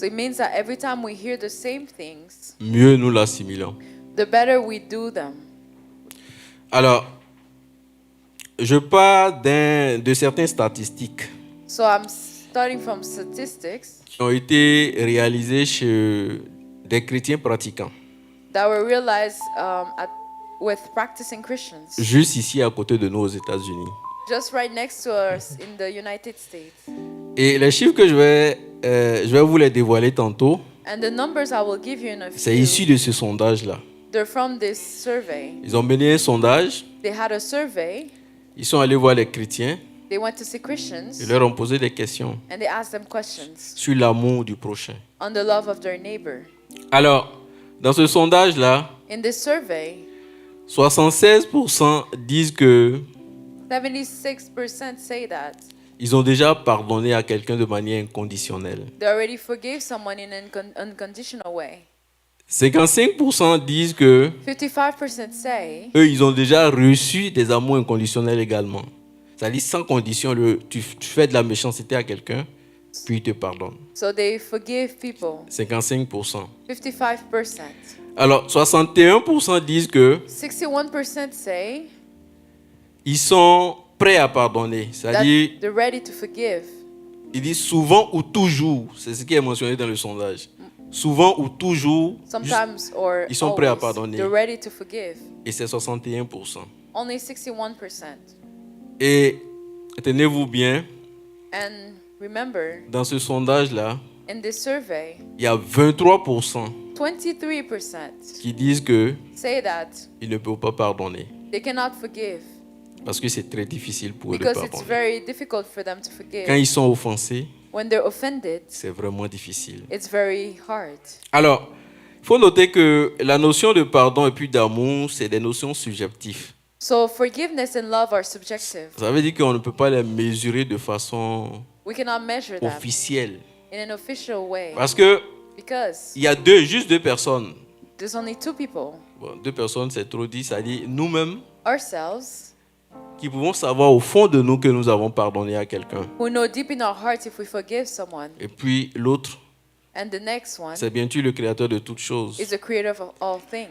So it means that every time we hear the same things, mieux nous l'assimilons. the better we do them. Alors, je pars de certaines statistiques So I'm starting from statistics qui ont été réalisées chez des chrétiens pratiquants, that were realized with practicing Christians, juste ici à côté de nous aux États-Unis. just right next to us in the United States. Et les chiffres que je vais vous les dévoiler tantôt, And the numbers I will give you in a c'est issu few, de ce sondage-là. they're from this survey. Ils ont mené un sondage, They had a survey. ils sont allés voir les chrétiens, They went to see Christians ils leur ont posé des questions and they asked them questions sur l'amour du prochain. on the love of their neighbor. Alors, dans ce sondage-là, In this survey, 76% disent que 76% say that ils ont déjà pardonné à quelqu'un de manière inconditionnelle. they already forgave someone in an unconditional way. 55% disent que 55% say eux, ils ont déjà reçu des amours inconditionnels également. C'est-à-dire sans condition, tu fais de la méchanceté à quelqu'un, puis il te pardonne. so they forgive people. 55%. 55%. Alors, 61% disent que 61% say ils sont prêts à pardonner. that C'est-à-dire, they're ready to forgive. ils disent souvent ou toujours. C'est ce qui est mentionné dans le sondage. Souvent ou toujours, Sometimes or ils sont prêts à always, pardonner. they're ready to forgive. et c'est 61%. Only 61%. Et tenez-vous bien, And remember, dans ce sondage-là, in this survey, il y a 23% 23% qui disent qu'ils say that ne peuvent pas pardonner. they cannot forgive Parce que c'est très difficile pour eux de because it's pardonner. very difficult for them to Quand forgive. ils sont offensés, When they're offended, c'est vraiment difficile. it's very hard. Alors, il faut noter que la notion de pardon et puis d'amour, c'est des notions subjectives. So forgiveness and love are subjective. Ça veut dire qu'on ne peut pas les mesurer de façon We cannot measure them officielle. in an official way Parce que because il y a juste deux personnes. there's only two people, Bon, deux personnes, c'est trop dit. C'est-à-dire nous-mêmes ourselves, qui pouvons savoir au fond de nous que nous avons pardonné à quelqu'un. who know deep in our hearts if we forgive someone. Et puis l'autre, And the next one c'est bien sûr le créateur de toutes choses. is the creator of all things.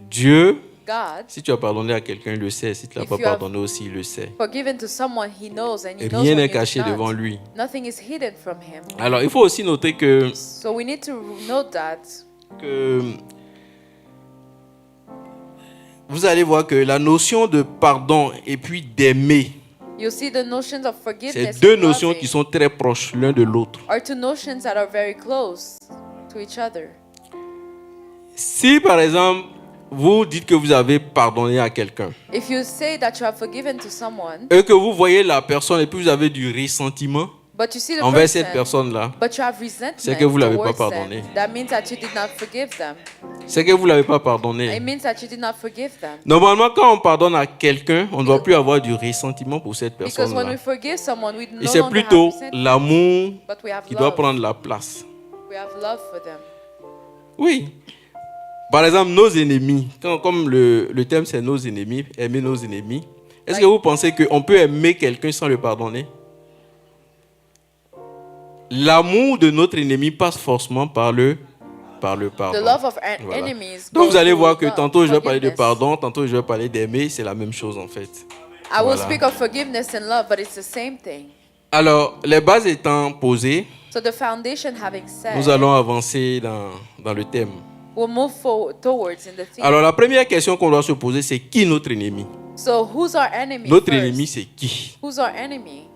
Dieu, God, si tu as pardonné à quelqu'un, il le sait. Si tu ne l'as If pas you have- pardonné aussi, il le sait. forgiven to someone he knows and he knows Rien what n'est you've caché done. devant lui. Nothing is hidden from him. Alors, il faut aussi noter que So we need to note that vous allez voir que la notion de pardon et puis d'aimer, you'll see the notions of forgiveness c'est deux and notions loving qui sont très proches l'un de l'autre. are two notions that are very close to each other. Si par exemple, vous dites que vous avez pardonné à quelqu'un If you say that you have forgiven to someone, et que vous voyez la personne et puis vous avez du ressentiment but you see the envers person, cette personne-là, but you have resentment c'est que vous l'avez pas towards pardonné. them, that means that you did not forgive them. c'est que vous ne l'avez pas It pardonné. means that you did not forgive them. Normalement, quand on pardonne à quelqu'un, on ne doit plus avoir du ressentiment pour cette Because when personne-là. we forgive someone, we no Et c'est longer have plutôt resentment, l'amour but we have qui doit love. prendre la place. We have love for them. Oui. Par exemple, nos ennemis, comme le thème c'est nos ennemis, aimer nos ennemis, est-ce que vous pensez qu'on peut aimer quelqu'un sans le pardonner? L'amour de notre ennemi passe forcément par le pardon. The love of Voilà. enemies. Donc goes vous allez through voir que love, tantôt je vais parler de forgiveness. pardon, tantôt je vais parler d'aimer, c'est la même chose en fait. I will Voilà. speak of forgiveness and love, but it's the same thing. Alors, les bases étant posées, So the foundation having said, nous allons avancer dans le thème. we'll move forward towards in the theme. Alors, la première question qu'on doit se poser, c'est qui notre ennemi? So who's our enemy Notre first? ennemi, c'est qui? Who's our enemy?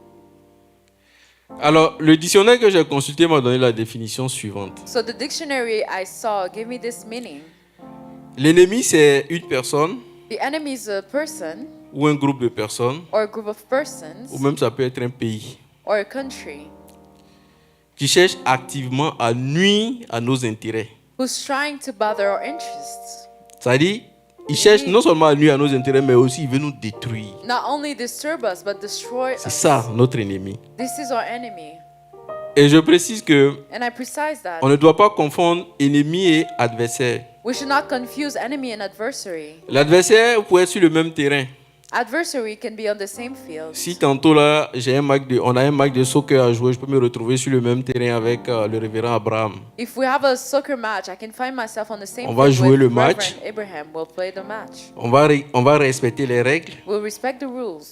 Alors, le dictionnaire que j'ai consulté m'a donné la définition suivante. So the dictionary I saw gave me this meaning. L'ennemi, c'est une personne The enemy is a person ou un groupe de personnes, or a group of persons ou même ça peut être un pays, or a country qui cherche activement à nuire à nos intérêts. who's trying to bother our interests. C'est-à-dire, il cherche non seulement à nuire à nos intérêts, mais aussi il veut nous détruire. Not only disturb us, but destroy C'est us. ça, notre ennemi. This is our enemy. Et je précise que And I precise that. on ne doit pas confondre ennemi et adversaire. We should not confuse enemy and adversary. L'adversaire peut être sur le même terrain. Adversary can be on the same field. Si tantôt là, on a un match de soccer à jouer, je peux me retrouver sur le même terrain avec le révérend Abraham. If we have a soccer match, I can find myself on the same On va field jouer with le match. Reverend Abraham. We'll play the match. On va respecter les règles, We'll respect the rules.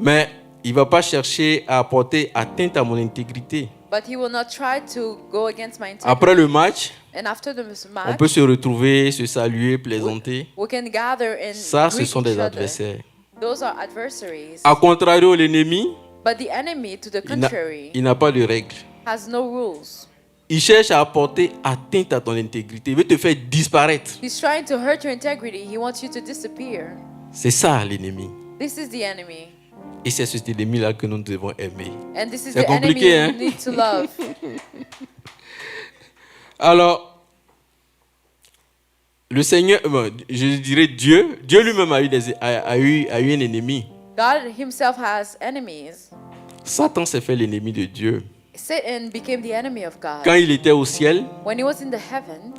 mais il ne va pas chercher à apporter atteinte à mon intégrité. But he will not try to go against my integrity. Après le match, And after the on match, peut se retrouver, se saluer, plaisanter. we can gather and Ça, ce greet sont each des other. adversaires. Those are adversaries. A contrario, l'ennemi, But the enemy, to the il n'a- contrary, il n'a pas de règles. has no rules. Il cherche à apporter atteinte à ton intégrité. Il veut te faire disparaître. He's trying to hurt your integrity. He wants you to disappear. C'est ça l'ennemi. This is the enemy. Et c'est cet ennemi-là que nous devons aimer. And this is C'est the enemy compliqué, you hein? need to love. Alors, le Seigneur, je dirais Dieu lui-même a eu un ennemi. God himself has enemies. Satan s'est fait l'ennemi de Dieu. Satan became the enemy of God. Quand il était au ciel When he was in the heaven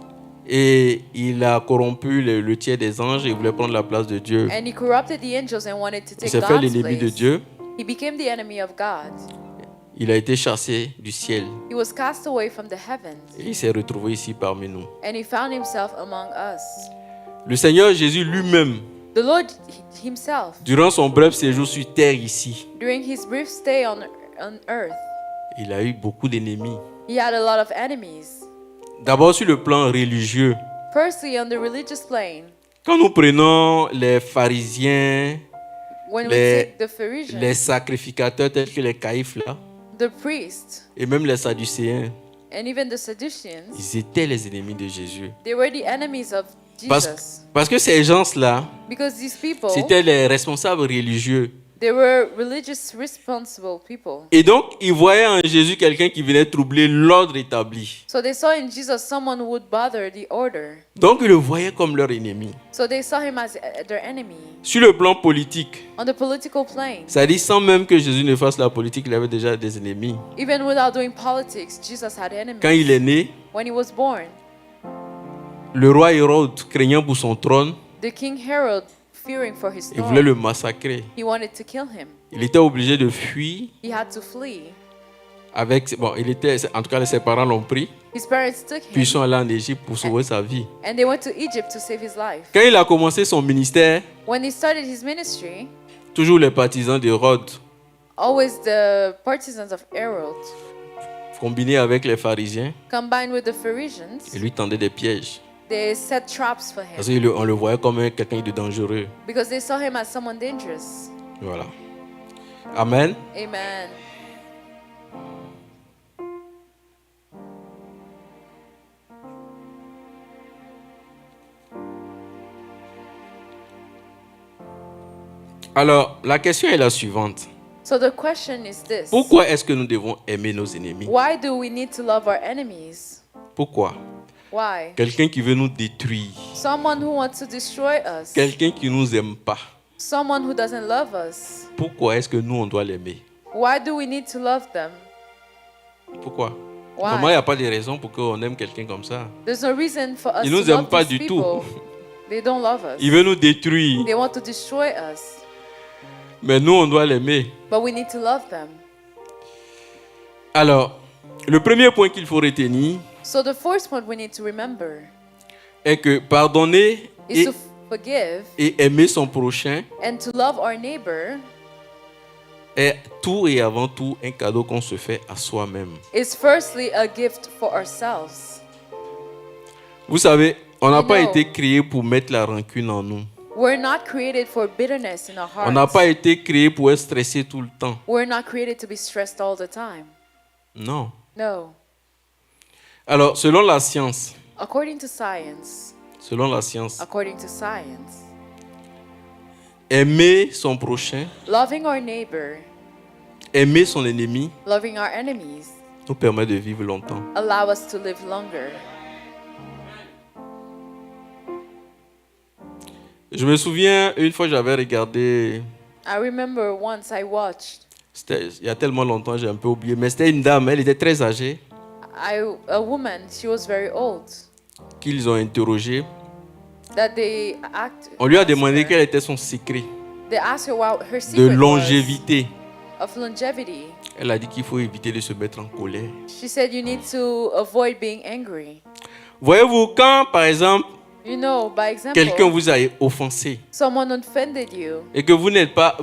et il a corrompu le tiers des anges et voulait prendre la place de Dieu, and he corrupted the angels and wanted to il take s'est fait God's l'ennemi de place, Dieu. he became the enemy of God. Il a été chassé du ciel He was cast away from the heavens et il s'est retrouvé ici parmi nous. and he found himself among us. Le Seigneur Jésus lui-même, The Lord himself, durant son bref séjour sur terre ici, during his brief stay on earth, il a eu beaucoup d'ennemis. he had a lot of enemies. D'abord sur le plan religieux. Firstly, on the religious plane, Quand nous prenons les pharisiens, when we les take the Pharisees, les sacrificateurs tels que les caïphes là, the priests, et même les sadducéens, and even the Sadduceans, ils étaient les ennemis de Jésus. they were the enemies of Jesus. Parce que ces gens-là, Because these people, c'était les responsables religieux. they were religious, responsible people. Et donc, ils voyaient en Jésus quelqu'un qui venait troubler l'ordre établi. So they saw in Jesus someone who would bother the order. Donc, ils le voyaient comme leur ennemi. So they saw him as their enemy. Sur le plan politique, On the political plane, ça dit sans même que Jésus ne fasse la politique, il avait déjà des ennemis. even without doing politics, Jesus had enemies. Quand il est né, When he was born, le roi Hérode, craignant pour son trône, the King Herod, fearing for his il voulait throne, le massacrer. he wanted to kill him. Il était obligé de fuir He had to flee. avec, en tout cas, ses parents l'ont pris, His parents took puis ils him, sont allés en Égypte pour sauver sa vie. and they went to Egypt to save his life. Quand il a commencé son ministère, When he started his ministry, toujours les partisans d'Hérode, always the partisans of Herod, combinés avec les pharisiens, combined with the Pharisees, ils lui tendaient des pièges. they set traps for Parce him qu'on le voyait comme quelqu'un de dangereux. because they saw him as someone dangerous. Voilà. Amen. Amen. Alors, la question est la suivante. So the question is this: Pourquoi est-ce que nous devons aimer nos ennemis? why do we need to love our enemies? Pourquoi? Why? Quelqu'un qui veut nous détruire. Someone who wants to destroy us, Quelqu'un qui ne nous aime pas. someone who doesn't love us. Pourquoi est-ce que nous, on doit l'aimer? Why do we need to love them? Pourquoi? Why? Normalement, il n'y a pas de raison pour qu'on aime quelqu'un comme ça. There's no reason for us Ils to nous aiment love pas these du people. tout. They don't love us. Il veut nous détruire. They want to destroy us. Mais nous, on doit l'aimer. But we need to love them. Alors, le premier point qu'il faut retenir So the first point we need to remember est que pardonner is to forgive et aimer son prochain and to love our neighbor est tout et avant tout un cadeau qu'on se fait à soi-même. is firstly a gift for ourselves. Vous savez, on n'a You pas know. été créé pour mettre la rancune en nous. We're not created for bitterness in our On n'a pas hearts. été créé pour être stressé tout le temps. We're not created to be stressed all the time. Non. No. Alors, selon la science, According to science, aimer son prochain, loving our neighbor, aimer son ennemi, loving our enemies, nous permet de vivre longtemps. allow us to live longer. Je me souviens, une fois j'avais regardé, I remember once I watched il y a tellement longtemps, j'ai un peu oublié, mais c'était une dame, elle était très âgée, a woman, she was very old, qu'ils ont interrogée. that they asked On lui a her. demandé quel était son secret. They asked her what her de secret longévité. was of longevity. Elle a dit qu'il faut éviter de se mettre en colère. She said you need to avoid being angry. Voyez-vous, quand par exemple, You know, by example, quelqu'un vous a offensé someone offended you et que vous n'êtes pas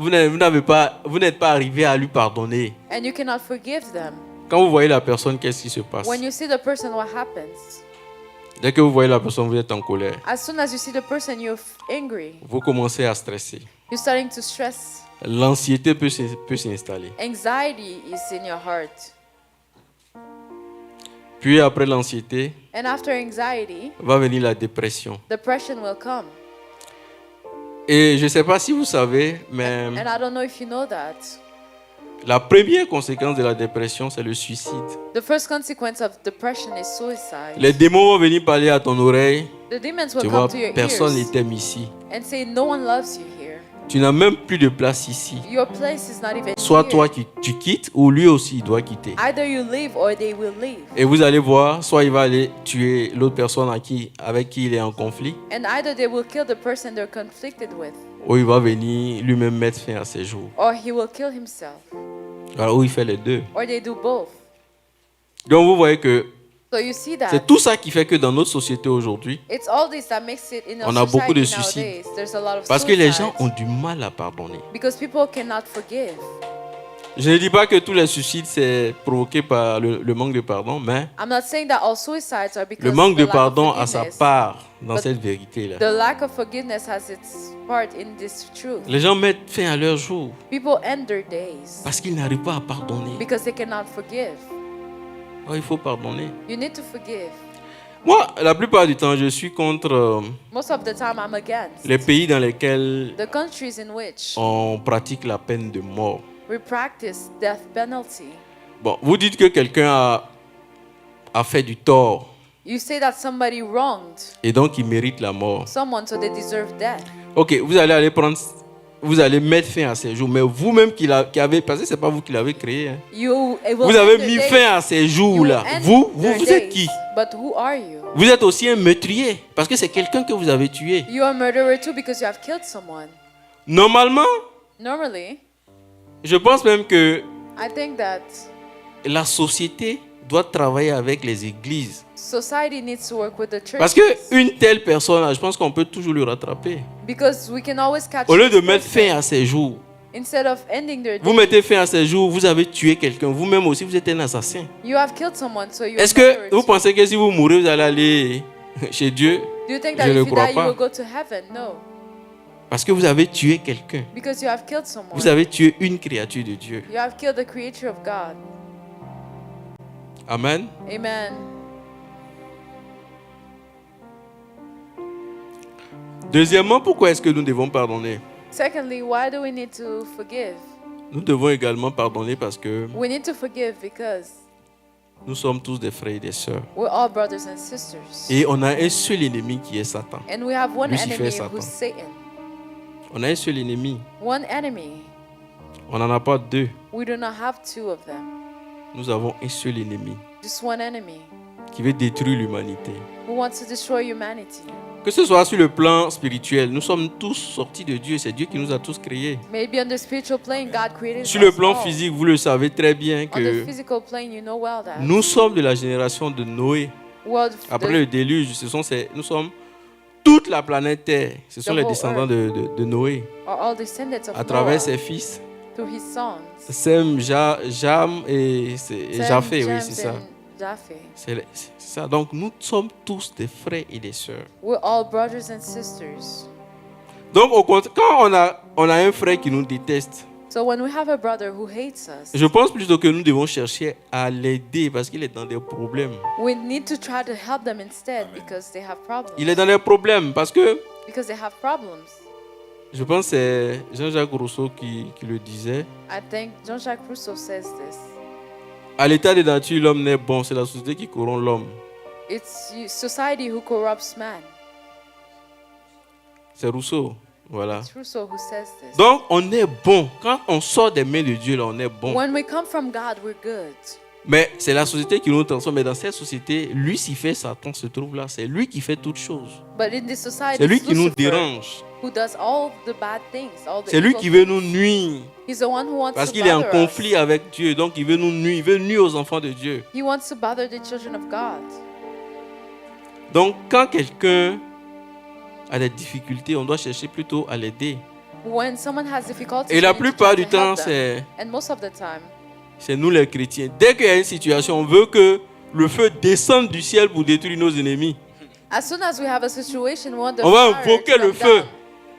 arrivé à lui pardonner, and you cannot forgive them. quand vous voyez la personne, qu'est-ce qui se passe? When you see the person, what happens? Dès que vous voyez la personne, vous êtes en colère. As soon as you see the person, you're angry. Vous commencez à stresser. You're starting to stress. L'anxiété peut s'installer. Anxiety is in your heart. Puis après l'anxiété, And after anxiety, va venir la dépression. depression will come. Et je ne sais pas si vous savez, mais And I don't know if you know that. la première conséquence de la dépression, c'est le suicide. The first consequence of depression is suicide. Les démons vont venir parler à ton oreille. The demons Tu will vois, come to your personne ne ears t'aime ici. and say, no one loves you here. Tu n'as même plus de place ici. Your place is not even Soit here. toi tu quittes ou lui aussi il doit quitter. Either you leave or they will leave. Et vous allez voir, soit il va aller tuer l'autre personne avec qui il est en conflit, And either they will kill the person they're conflicted with, ou il va venir lui-même mettre fin à ses jours. or he will kill himself, Alors, ou il fait les deux. or they do both. Donc vous voyez que So you see that. c'est tout ça qui fait que dans notre société aujourd'hui, It's all this that makes it in our on a beaucoup de society suicides. nowadays. There's a lot of parce que les gens suicides ont du mal à pardonner. because people cannot forgive. Je ne dis pas que tous les suicides c'est provoqué par le manque de pardon, mais I'm not saying that all suicides are because le manque of the de lack of pardon a sa forgiveness, part dans But cette vérité-là. The lack of forgiveness has its part in this truth. Les gens mettent fin à leur jour People end their days parce qu'ils n'arrivent pas à pardonner. because they cannot forgive. Oh, il faut pardonner. You need to forgive. Moi, la plupart du temps, je suis contre Most of the time, I'm against les pays dans lesquels the countries in which on pratique la peine de mort. we practice death penalty. Bon, vous dites que quelqu'un a fait du tort You say that somebody wronged et donc il mérite la mort. someone, so they deserve death. Ok, vous allez mettre fin à ces jours, mais vous-même qui avez, parce que c'est pas vous qui l'avez créé, hein. It will Vous end avez their mis days. fin à ces You will jours-là. end Vous their êtes days. qui? But who are you? Vous êtes aussi un meurtrier, parce que c'est quelqu'un que vous avez tué. You are a murderer too because you have killed someone. Normalement, Normally, je pense même que I think that la société doit travailler avec les églises. society needs to work with the church. Parce qu'une telle personne, je pense qu'on peut toujours le rattraper. Because we can always catch Au lieu de this mettre person. fin à ses jours, Instead of ending their vous day, mettez fin à ses jours, vous avez tué quelqu'un. Vous-même aussi, vous êtes un assassin. you have killed someone, so you're Est-ce a murderer que vous too. pensez que si vous mourrez, vous allez aller chez Dieu? Do you think Je that ne if you crois die, pas. you will go to heaven? No. Parce que vous avez tué quelqu'un. Because you have killed someone. Vous avez tué une créature de Dieu. You have killed the creator of God. Amen. Amen. Deuxièmement, pourquoi est-ce que nous devons pardonner? Secondly, why do we need to forgive? Nous devons également pardonner parce que We need to forgive because nous sommes tous des frères et des sœurs. we're all brothers and sisters. Et on a un seul ennemi qui est Satan. And we have one Lucifer, enemy Satan. who's Satan. On a un seul ennemi. One enemy. On n'en a pas deux. We do not have two of them. Nous avons un seul ennemi Just one enemy qui veut détruire l'humanité. who wants to destroy humanity. Que ce soit sur le plan spirituel, nous sommes tous sortis de Dieu. C'est Dieu qui nous a tous créés. Maybe on the spiritual plane, God created Sur le us plan all. physique, vous le savez très bien On the que physical plane, you know well that. nous sommes de la génération de Noé. Well, Après le déluge, nous sommes toute la planète Terre. Ce sont The les whole descendants de Noé. are all descendants of À travers Noah ses fils, through his sons. Sem, Jam et Sem, Japheth, oui, James, c'est ça. and Japheth. C'est ça. Donc nous sommes tous des frères et des sœurs. We're all brothers and sisters. Donc au contraire, quand on a un frère qui nous déteste, So when we have a brother who hates us, je pense plutôt que nous devons chercher à l'aider parce qu'il est dans des problèmes. we need to try to help them instead because they have problems. Il est dans des problèmes parce que Because they have problems. je pense que c'est Jean-Jacques Rousseau qui le disait. I think Jean-Jacques Rousseau says this. À l'état de nature, l'homme n'est bon, c'est la société qui corrompt l'homme. It's society who corrupts man. C'est Rousseau, voilà. It's Rousseau who says this. Donc on est bon. Quand on sort des mains de Dieu, là, on est bon. When we come from God, we're good. Mais c'est la société qui nous transforme. Mais dans cette société, Lucifer, Satan se trouve là. C'est lui qui fait toutes choses. But in this society, C'est lui it's qui nous Lucifer dérange. who does all the bad things, all the C'est lui evil qui veut things. nous nuire. He's the one who wants Parce to qu'il est en bother conflit us. avec Dieu. Donc il veut nous nuire. Il veut nuire aux enfants de Dieu. He wants to bother the children of God. Donc quand quelqu'un a des difficultés, on doit chercher plutôt à l'aider. When someone has difficulties, Et la we need to plupart try du to help temps, them. And most of the time, c'est nous les chrétiens. Dès qu'il y a une situation, on veut que le feu descende du ciel pour détruire nos ennemis. as soon as we have a situation, we want the On va fire invoquer to le come feu. down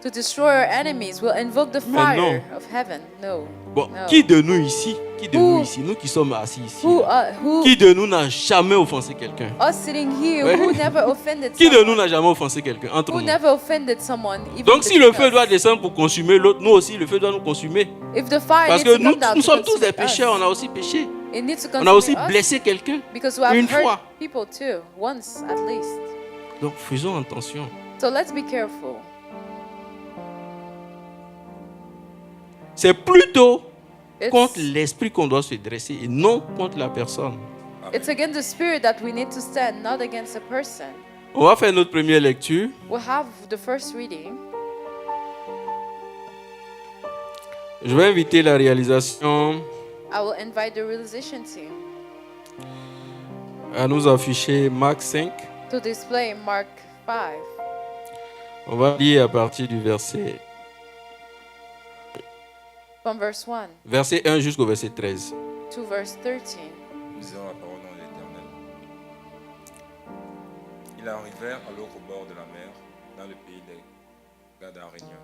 to destroy our enemies. We'll invoke the Mais non. fire of heaven. No. Bon, No. qui de nous ici, Who- nous qui sommes assis ici, Who, là, who qui de nous n'a jamais offensé quelqu'un? us sitting here, Ouais. who never offended Qui de nous someone? n'a jamais offensé quelqu'un entre Who nous? never offended someone? Even Donc si le between feu us? doit descendre pour consumer l'autre, nous aussi le feu doit nous consumer. If the fire Parce needs que to come nous down to sommes tous consume des pécheurs, us, on a aussi péché. it needs to On a aussi consume us blessé quelqu'un because we have une hurt fois. people too, once at least. Donc faisons attention. So let's be careful. C'est plutôt It's, contre l'esprit qu'on doit se dresser et non contre la personne. it's against the spirit that we need to stand, not against a person. On va faire notre première lecture. We'll have the first reading. Je vais inviter la réalisation I will invite the realization team à nous afficher Marc 5. to display Mark 5 On va lire à partir du verset from verse 1 1 jusqu'au verset 13. to verse 13. Nous lisons la parole de l'Éternel. Ils arrivèrent à l'autre bord de la mer, dans le pays des Gadaréniens.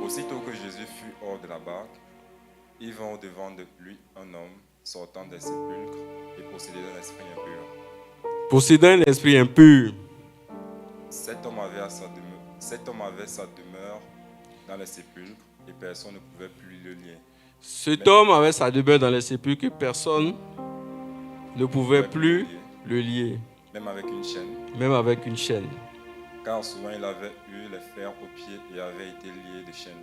Aussitôt que Jésus fut hors de la barque, il vint au-devant de lui un homme sortant des sépulcres et possédé d'un esprit impur. Possédant un esprit impur, Cet homme avait sa demeure dans les sépulcres et personne ne pouvait plus le lier. cet homme avait sa demeure dans les sépulcres, personne ne pouvait plus le lier, Même avec une chaîne, même avec une chaîne. car souvent il avait eu les fers aux pieds et avait été lié de chaînes.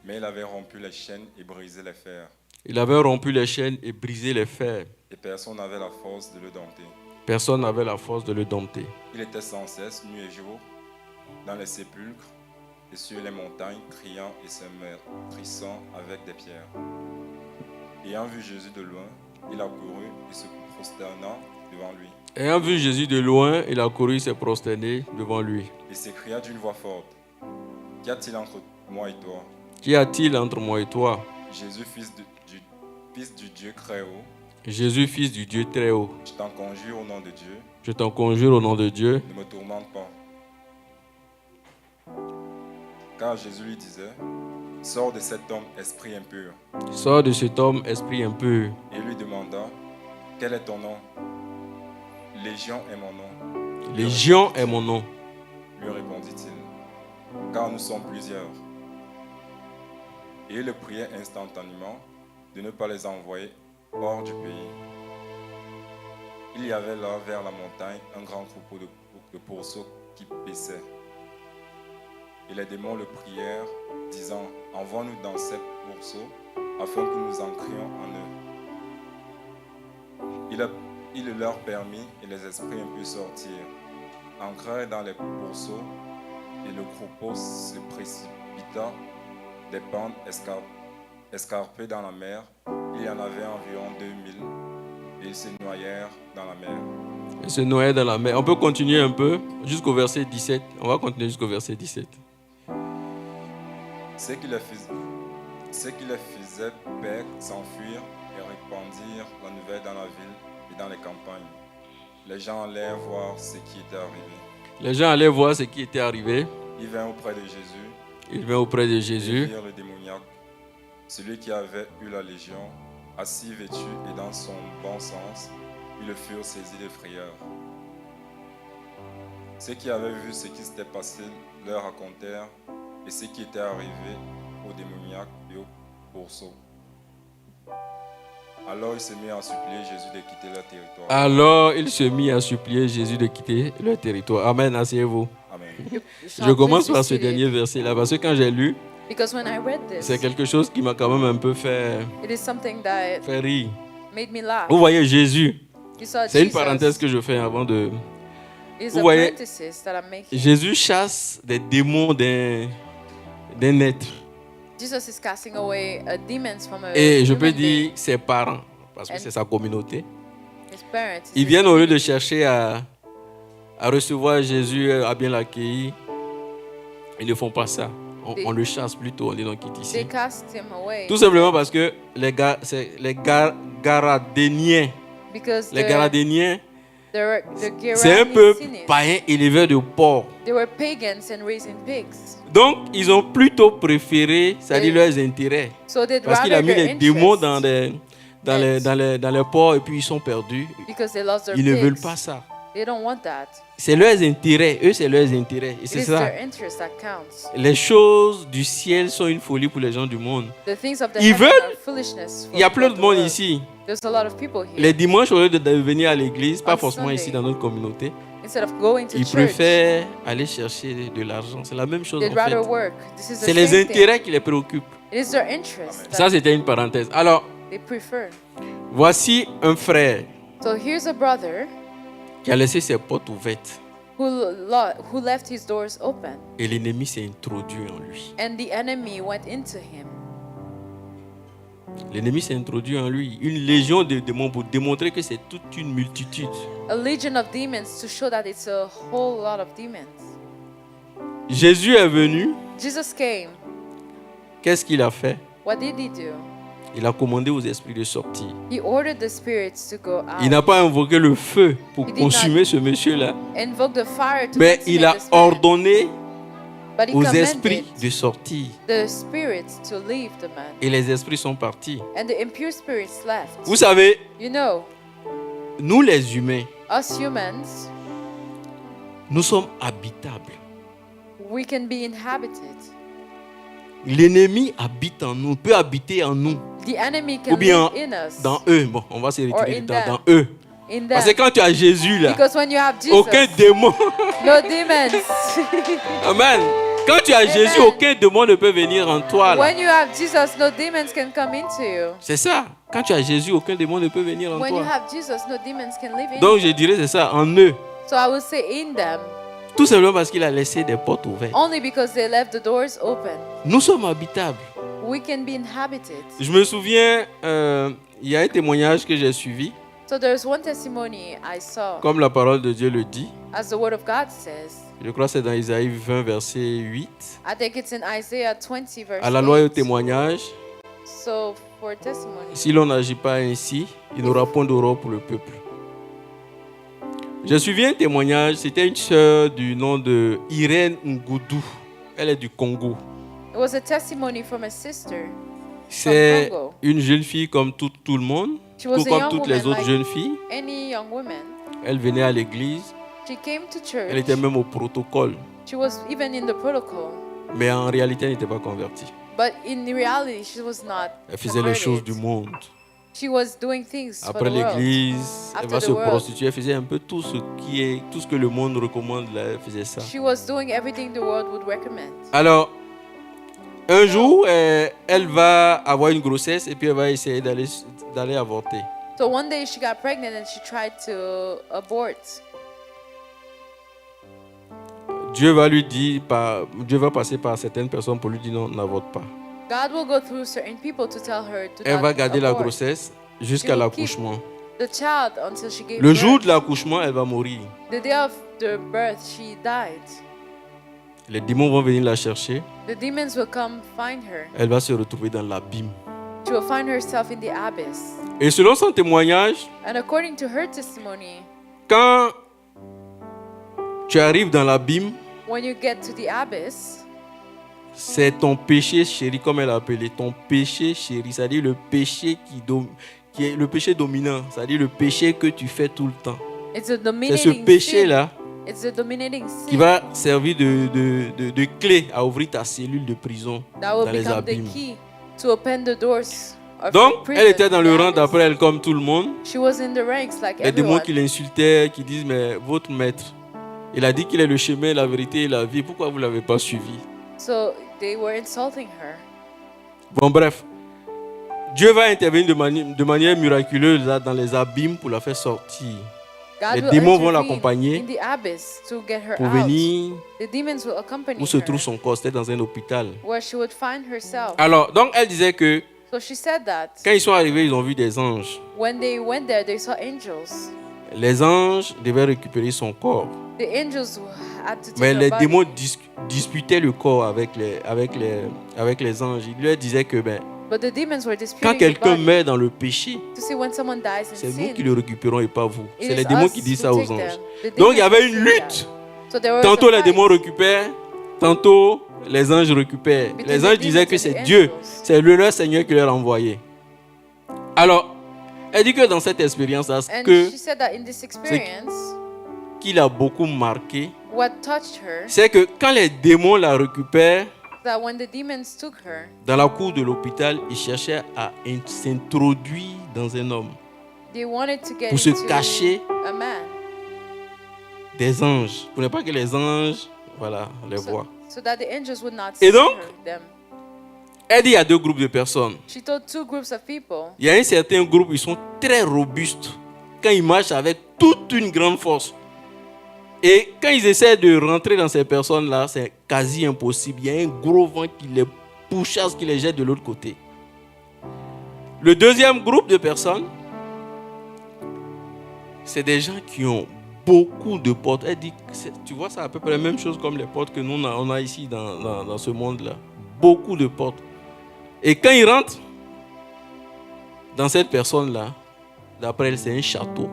Mais il avait rompu les chaînes et brisé les fers, Il avait rompu les chaînes et brisé les fers. et personne n'avait la force de le dompter. Personne n'avait la force de le dompter. Il était sans cesse, nuit et jour, dans les sépulcres et sur les montagnes, criant et se meurtrissant avec des pierres. Ayant vu Jésus de loin, il accourut et se prosterna devant lui. Ayant vu Jésus de loin, il a couru, il s'est prosterné devant lui. Il s'écria d'une voix forte, « Qu'y a-t-il entre moi et toi, Qu'y a-t-il entre moi et toi, Jésus, fils du Dieu très haut? Jésus, fils du Dieu très haut? Je t'en conjure au nom de Dieu, Je t'en conjure au nom de Dieu, ne me tourmente pas. » Car Jésus lui disait, « Sors de cet homme, esprit impur. » sors de cet homme, esprit impur. Et lui demanda, « Quel est ton nom? » « Légion est mon nom. » Légion est mon nom. Lui répondit-il, « Car nous sommes plusieurs. » Et il le priait instantanément de ne pas les envoyer hors du pays. Il y avait là, vers la montagne, un grand troupeau de pourceaux qui paissaient. Et les démons le prièrent, disant, « Envoie-nous dans ces pourceaux, afin que nous entrions en eux. » Il leur permit, et les esprits impurs sortirent, entrèrent dans les pourceaux, et le troupeau se précipita des pentes escarpées dans la mer. Il y en avait environ 2000, et ils se noyèrent dans la mer. Il se noyait dans la mer. On peut continuer un peu jusqu'au verset 17. On va continuer jusqu'au verset 17. Ceux qui les faisaient peur s'enfuirent et répandirent la nouvelle dans la ville et dans les campagnes. Les gens allèrent voir ce qui était arrivé. Les gens allaient voir ce qui était arrivé. Ils vinrent auprès de Jésus. Ils vinrent auprès de Ils Jésus. virent le démoniaque, celui qui avait eu la légion, assis vêtu et dans son bon sens. Ils le furent saisis de frayeur. Ceux qui avaient vu ce qui s'était passé leur racontèrent et ce qui était arrivé au démoniaque et au pourceau. Alors il se mit à supplier Jésus de quitter leur territoire. Alors il se mit à supplier Jésus de quitter leur territoire. Amen, asseyez-vous. Amen. Je commence par ce dernier verset-là, parce que quand j'ai lu, Because when I read c'est this, quelque chose qui m'a quand même un peu fait it is something that rire. made me laugh. Vous voyez Jésus, You saw c'est une parenthèse que Jesus. je fais avant de... It's Vous a voyez, parenthesis that I'm making. Jésus chasse des démons d'un être. Jesus is casting away demons from a Et je peux human being. dire ses parents, parce que And- c'est sa communauté. His parents. Ils viennent au lieu de chercher à recevoir Jésus, à bien l'accueillir. Ils ne font pas ça. On le chasse plutôt, on dit non, quitte They ici. cast him away Tout simplement parce que les Garadéniens, because les Garadéniens, the c'est un peu Gerasenians, païen éleveur de porcs. they were pagans and raising pigs. Donc, ils ont plutôt préféré, c'est-à-dire leurs intérêts. So they'd Parce qu'il a rather mis their les démons interests dans les porcs et puis ils sont perdus. because they lost their Ils ne veulent pigs. pas ça. They don't want that. C'est leurs intérêts. Eux, c'est leurs intérêts. Et It c'est is ça. their interest that counts. Les choses du ciel sont une folie pour les gens du monde. The things of the Ils heaven veulent- are foolishness for Il y a people plein of de the monde world. ici. There's a lot of people here. Les dimanches, au lieu de venir à l'église, pas On forcément Sunday, ici dans notre communauté, Instead of going to ils church, préfèrent aller chercher de l'argent. C'est la même chose they'd en fait. rather work. This is the C'est les same thing. intérêts qui les préoccupent. It is their interest that Ça, c'était une parenthèse. Alors, they prefer. voici un frère So here's a brother qui a laissé ses portes ouvertes who left his doors open, et l'ennemi s'est introduit en lui. and the enemy went into him. L'ennemi s'est introduit en lui. Une légion de démons pour démontrer que c'est toute une multitude. A legion of demons to show that it's a whole lot of demons. Jésus est venu. Jesus came. Qu'est-ce qu'il a fait? What did he do? Il a commandé aux esprits de sortir. He ordered the spirits to go out. Il n'a pas invoqué le feu pour He did consumer ce monsieur-là, Invoke the fire to mais consume il a the spirit. ordonné But he aux commanded esprits de sortir. the spirits to leave the man. Et les esprits sont partis. And the impure spirits left. Vous savez, You know, nous les humains, us humans, nous sommes habitables. we can be inhabited. L'ennemi habite en nous, peut habiter en nous. The enemy Ou can bien live in us. dans eux. Bon, on va se retirer in du temps. them. Dans eux. In Parce que them. quand tu as Jésus là, Because when you have Jesus, aucun démon. no demons. Amen. Quand tu as Jésus, aucun démon ne peut venir en toi là. When you have Jesus, no demons can come into you. C'est ça. Quand tu as Jésus, aucun démon ne peut venir en When you toi. have Jesus, no demons can live in Donc you. je dirais c'est ça, en eux. So I will say in them, Tout simplement parce qu'il a laissé des portes ouvertes. only because they left the doors open. Nous sommes habitables. We can be inhabited. Je me souviens, il y a un témoignage que j'ai suivi, So there's one testimony I saw, comme la parole de Dieu le dit. as the word of God says. Je crois que c'est dans Isaïe 20, verset 8. I think it's in Isaiah 20, verse À la loi et au 8. témoignage, So for testimony, si l'on n'agit pas ainsi, il n'aura point d'aurore pour le peuple. J'ai suivi un témoignage, c'était une sœur du nom de Irène Ngoudou. Elle est du Congo. it was a testimony from a sister. C'est Congo. une jeune fille comme tout le monde, She was tout a comme young toutes les woman autres like jeunes filles. any young woman. Elle venait à l'église, She came to elle church. était même au protocole, She was even in the protocol. mais en réalité, elle n'était pas convertie. But in reality, she was not Elle faisait les choses du converted. monde. She was doing things for Après the world. l'église, elle After va the se world. prostituer, elle faisait un peu tout ce que le monde recommande, là, elle faisait ça. She was doing everything the world would recommend. Alors, un jour, elle va avoir une grossesse et puis elle va essayer d'aller avorter. So one day she got pregnant and she tried to abort. Dieu va lui dire, Dieu va passer par certaines personnes pour lui dire non, n'avorte pas. God will go through certain people to tell her to Elle not va garder la abort grossesse jusqu'à will l'accouchement. the child until she gave Le birth. jour de l'accouchement, elle va mourir. The day of the birth, she died. Les démons vont venir la chercher. The demons will come find her. Elle va se retrouver dans l'abîme. She will find herself in the abyss. Et selon son témoignage, And according to her testimony, quand tu arrives dans l'abîme, when you get to the abyss, c'est ton péché chéri, comme elle a appelé, ton péché chéri, c'est-à-dire le péché qui est le péché dominant, c'est-à-dire le péché que tu fais tout le temps. it's a C'est ce dominating sin. péché-là It's a dominating sin qui va servir de clé à ouvrir ta cellule de prison that will dans les become the abîmes. key to open the doors of Donc, your prison, elle était dans le the rang abyss. d'après elle comme tout le monde. She was in the ranks like Les démons everyone. qui l'insultaient, qui disent, mais votre maître, il a dit qu'il est le chemin, la vérité et la vie, pourquoi vous ne l'avez pas suivi? So They were insulting her. Bon, bref. Dieu va intervenir de manière miraculeuse là, dans les abîmes pour la faire sortir. God Les will démons vont intervene l'accompagner in the abyss to get her pour out. venir The demons will accompany où se her, trouve son corps. C'était dans un hôpital. where she would find herself. Alors, donc elle disait que So she said that quand ils sont arrivés, ils ont vu des anges. when they went there, they saw angels. Les anges devaient récupérer son corps. The angels had to take Mais her les body. démons disputaient le corps avec les anges. Ils leur disaient que But the demons were quand disputing the quelqu'un body meurt dans le péché, to see when someone dies in c'est nous sin. qui le récupérons et pas vous. It C'est is les démons us qui disent who ça aux take anges. them. The Donc il y demons avait will une say lutte. that. So there was Tantôt a les fight démons récupèrent, tantôt les anges récupèrent. between Les the anges disaient demons que and c'est the Dieu, angels. c'est leur Seigneur qui leur a envoyé. Alors, elle dit que dans cette expérience-là, ce And que she said that in this experience, qui l'a beaucoup marqué, what touched her, c'est que quand les démons la récupèrent, that when the demons took her, dans la cour de l'hôpital, ils cherchaient à s'introduire dans un homme. they wanted to get Pour se into cacher a man. Des anges, pour ne pas que les anges, les voient. So that the angels would not Et see donc, them. Elle dit il y a deux groupes de personnes. She told two groups of people. Il y a un certain groupe, ils sont très robustes. Quand ils marchent avec toute une grande force. Et quand ils essaient de rentrer dans ces personnes-là, c'est quasi impossible. Il y a un gros vent qui les pourchasse, qui les jette de l'autre côté. Le deuxième groupe de personnes, c'est des gens qui ont beaucoup de portes. Elle dit, tu vois, c'est à peu près la même chose comme les portes que nous on a ici dans ce monde-là. Beaucoup de portes. Et quand ils rentrent dans cette personne-là, d'après elle, c'est un château.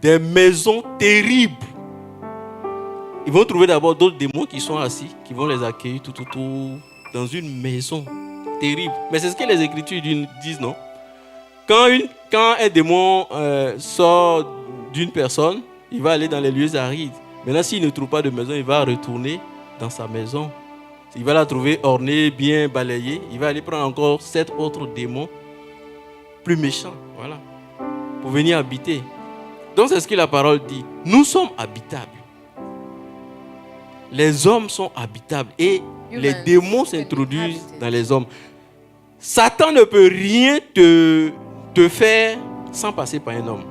Des maisons terribles. Ils vont trouver d'abord d'autres démons qui sont assis, qui vont les accueillir tout dans une maison terrible. Mais c'est ce que les Écritures disent, non? Quand un démon sort d'une personne, il va aller dans les lieux arides. Maintenant, s'il ne trouve pas de maison, il va retourner dans sa maison. Il va la trouver ornée, bien balayée. Il va aller prendre encore 7 autres démons plus méchants, voilà, pour venir habiter. Donc c'est ce que la parole dit. Nous sommes habitables. Les hommes sont habitables et les démons s'introduisent dans les hommes. Satan ne peut rien te faire sans passer par un homme.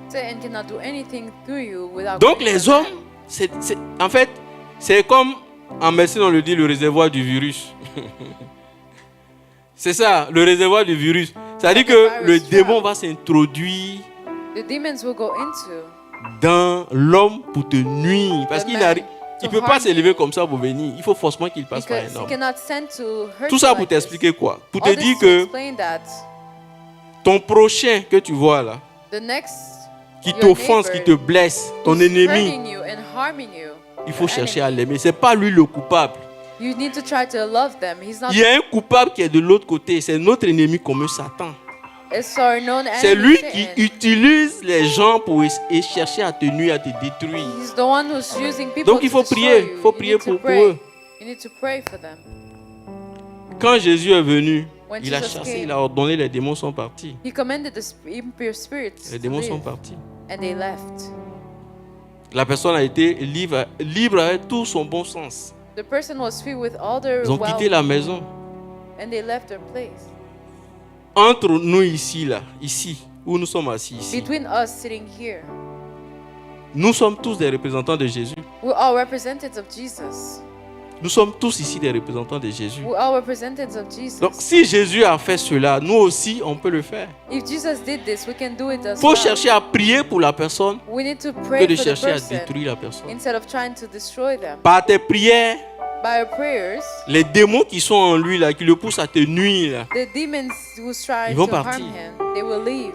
Satan cannot do anything through you without Donc going les through a hommes, man. en fait, c'est comme en médecine on le dit, le réservoir du virus. C'est ça, le réservoir du virus. C'est-à-dire que le démon va s'introduire The demons will go into dans l'homme pour te nuire. Parce the qu'il man ne to peut pas harm s'élever you. comme ça pour venir. Il faut forcément qu'il passe par because un he homme. cannot send to hurt Tout you ça pour like this. t'expliquer quoi? Pour te All this dire to que explain that ton prochain que tu vois là, the next qui your t'offense, qui te neighbor blesse, ton who's ennemi, hurting you and harming you, il faut your chercher à enemy, l'aimer. C'est pas lui le coupable. you need to try to love them. He's not. Il y a un coupable qui est de l'autre côté. C'est notre ennemi commun, Satan. It's our known C'est enemy, lui Satan. qui utilise les gens pour chercher à te nuire, à te détruire. He's the one who's using people Donc il faut to destroy prier. you. Il faut You prier need to pour pray. eux. You need to pray for them. Quand Jésus est venu, When il a Jesus chassé, came, il a ordonné, les démons sont partis. He commanded the impure spirits Les to démons sont leave, partis. and they left. La personne a été libre avec tout son bon sens. The person was filled with all their Ils ont wealth, quitté la maison. and they left their place. Entre nous ici, où nous sommes assis ici, Between us sitting here, nous sommes tous des représentants de Jésus. we're all representatives of Jesus. Nous sommes tous ici des représentants de Jésus. We're all representatives of Jesus. Donc si Jésus a fait cela, nous aussi, on peut le faire. If Jesus did this, we can do it as Il faut well. chercher à prier pour la personne We need to que pray de for the chercher à person détruire la personne. instead of trying to destroy them. Par tes prières, By our prayers, les démons qui sont en lui, là, qui le poussent à te nuire, là, the demons who's trying Ils vont to harm partir. him, they will leave.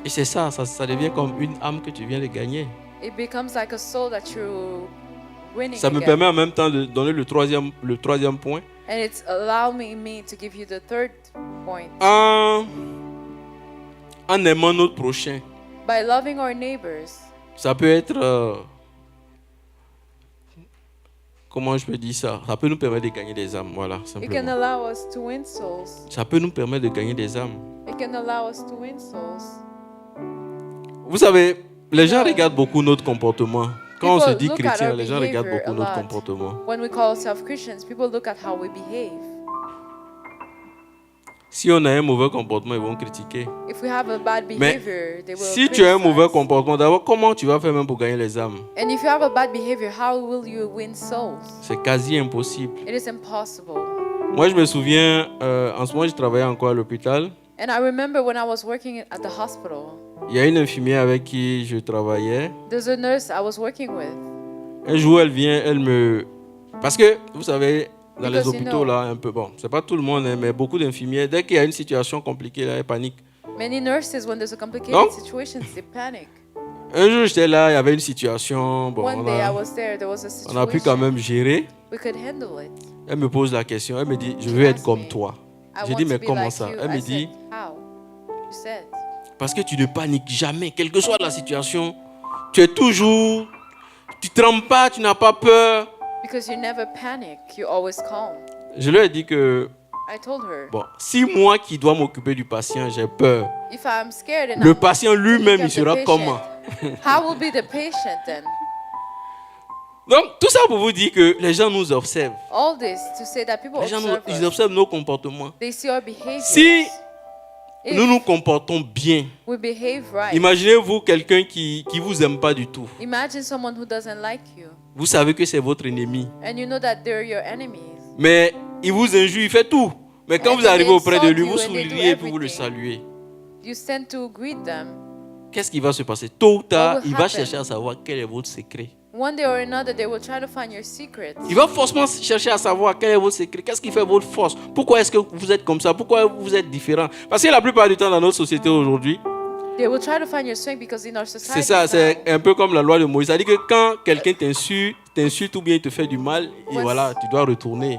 et c'est ça devient comme une âme que tu viens de gagner. It becomes like a soul that you're winning Ça me again. permet en même temps de donner le troisième point. And it's allowing me to give you the third point. En aimant notre prochain, By loving our neighbors, ça peut être... comment je peux dire ça? Ça peut nous permettre de gagner des âmes, voilà, it can simplement. allow us to win souls. Ça peut nous permettre de gagner des âmes. It can allow us to win souls. Vous savez, les gens regardent beaucoup notre comportement Quand on se People dit look at chrétien, our les gens regardent behavior beaucoup a notre lot. comportement. When we call ourselves Christians, people look at how we behave. Si on a un mauvais comportement, ils vont critiquer. If we have a bad Mais behavior, they will si tu as un mauvais criticize. comportement, d'abord, comment tu vas faire même pour gagner les âmes? And if you have a bad behavior, how will you win souls? C'est quasi impossible. It is impossible. Moi, je me souviens, en ce moment, je travaillais encore à l'hôpital. And I remember when I was working at the hospital, Il y a une infirmière avec qui je travaillais. there's a nurse I was working with. Un jour, elle vient, elle me... Parce que, vous savez, dans les Because you hôpitaux, know. là, un peu, bon, c'est pas tout le monde, hein, mais beaucoup d'infirmières, dès qu'il y a une situation compliquée, là, elles paniquent. Many nurses, when there's a complicated Donc, situation, they panic. un jour, j'étais là, il y avait une situation, bon, One on day I a, was there was a on a pu quand situation. même gérer. We could handle it. Elle me pose la question, elle me dit, je She veux être asked comme me, toi. I J'ai want dit, to mais be comment like ça? you. Elle I me said, dit, how? You said, parce que tu ne paniques jamais, quelle que soit la situation, tu es toujours, tu trembles pas, tu n'as pas peur. because you never panic, you're always calm. Je lui ai dit que, I told her, bon, si moi qui dois m'occuper du patient, j'ai peur, if I'm scared and le I'm patient taking lui-même, care il of the sera patient, comment? how will be the patient then? Donc, tout ça pour vous dire que les gens nous observent. All this to say that people Les gens observe ils us. observent nos comportements. They see our behavior. Si If nous nous comportons bien, we behave right, imaginez-vous quelqu'un qui vous aime pas du tout. imagine someone who doesn't like you, Vous savez que c'est votre ennemi. and you know that they're your enemies. Mais il vous injure, il fait tout. Mais quand And vous they arrivez auprès de insult lui, you vous and they do souriez et puis vous le everything. saluez. You tend to greet them. Qu'est-ce qui va se passer? Tôt ou tard, What will il va happen? chercher à savoir quel est votre secret. One day or another, they will try to find your secrets. Il va forcément chercher à savoir quel est votre secret. Qu'est-ce qui fait votre force? Pourquoi est-ce que vous êtes comme ça? Pourquoi vous êtes différent? Parce que la plupart du temps dans notre société aujourd'hui, They will try to find your strength because in our society, c'est ça, c'est un peu comme la loi de Moïse. C'est-à-dire que quand quelqu'un t'insulte ou bien il te fait du mal, et Ouais. voilà, tu dois retourner.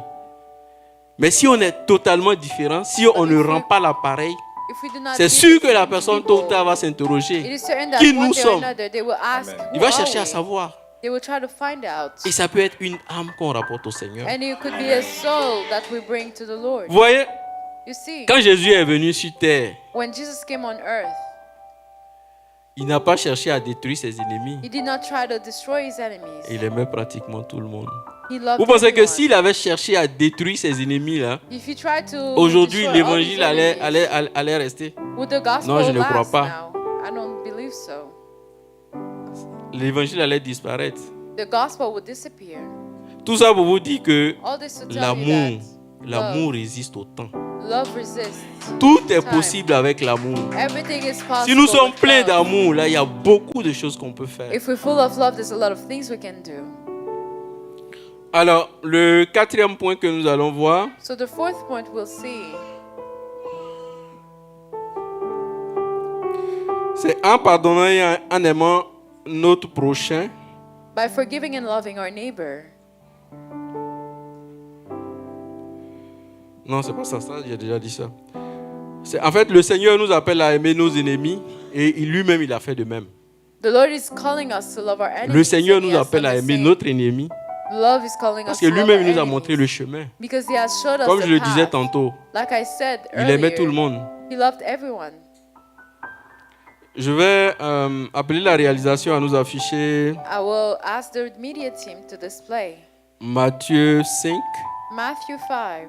Mais si on est totalement différent, si on ne rend pas l'appareil, if we do not c'est give sûr the que la same personne people, tôt ou tard va it s'interroger. is certain that Qui one nous day or sommes? another they will ask, Amen. who Il va are chercher à we? savoir. They will try to find out. Et ça peut être une âme qu'on rapporte au Seigneur. And it could be a soul that we bring to the Lord. Vous voyez, You see, quand Jésus est venu sur terre, when Jesus came on earth, il n'a pas cherché à détruire ses ennemis. he did not try to destroy his enemies. Il aimait pratiquement tout le monde. He loved Vous pensez que everyone. s'il avait cherché à détruire ses ennemis là, If he tried to aujourd'hui destroy all l'évangile his enemies, allait rester? would the gospel Non, je ne last crois pas. now? I don't believe so. L'évangile allait disparaître. The gospel would disappear. Tout ça pour vous dire que All this to tell you l'amour, that l'amour résiste au temps. love resists. Tout est Time. possible avec l'amour. Everything is possible. Si nous sommes with pleins love. d'amour, là, il y a beaucoup de choses qu'on peut faire. If we're full of love, there's a lot of things we can do. Alors, le quatrième point que nous allons voir, So the fourth point we'll see c'est en pardonnant et en aimant notre prochain. by forgiving and loving our neighbor. Non, c'est pas ça, j'ai déjà dit ça. En fait, le Seigneur nous appelle à aimer nos ennemis et lui-même, il a fait de même. The Lord is calling us to love our enemies. Le Seigneur and he nous has appelle done à the aimer same. notre ennemi Love is calling parce us que to love lui-même, our il nous a enemies. montré le chemin. Because he has showed us Comme the je le disais path. tantôt, Like I said il earlier, aimait tout le monde. he loved everyone. Je vais appeler la réalisation à nous afficher I will ask the media team to display Matthieu 5, Matthew 5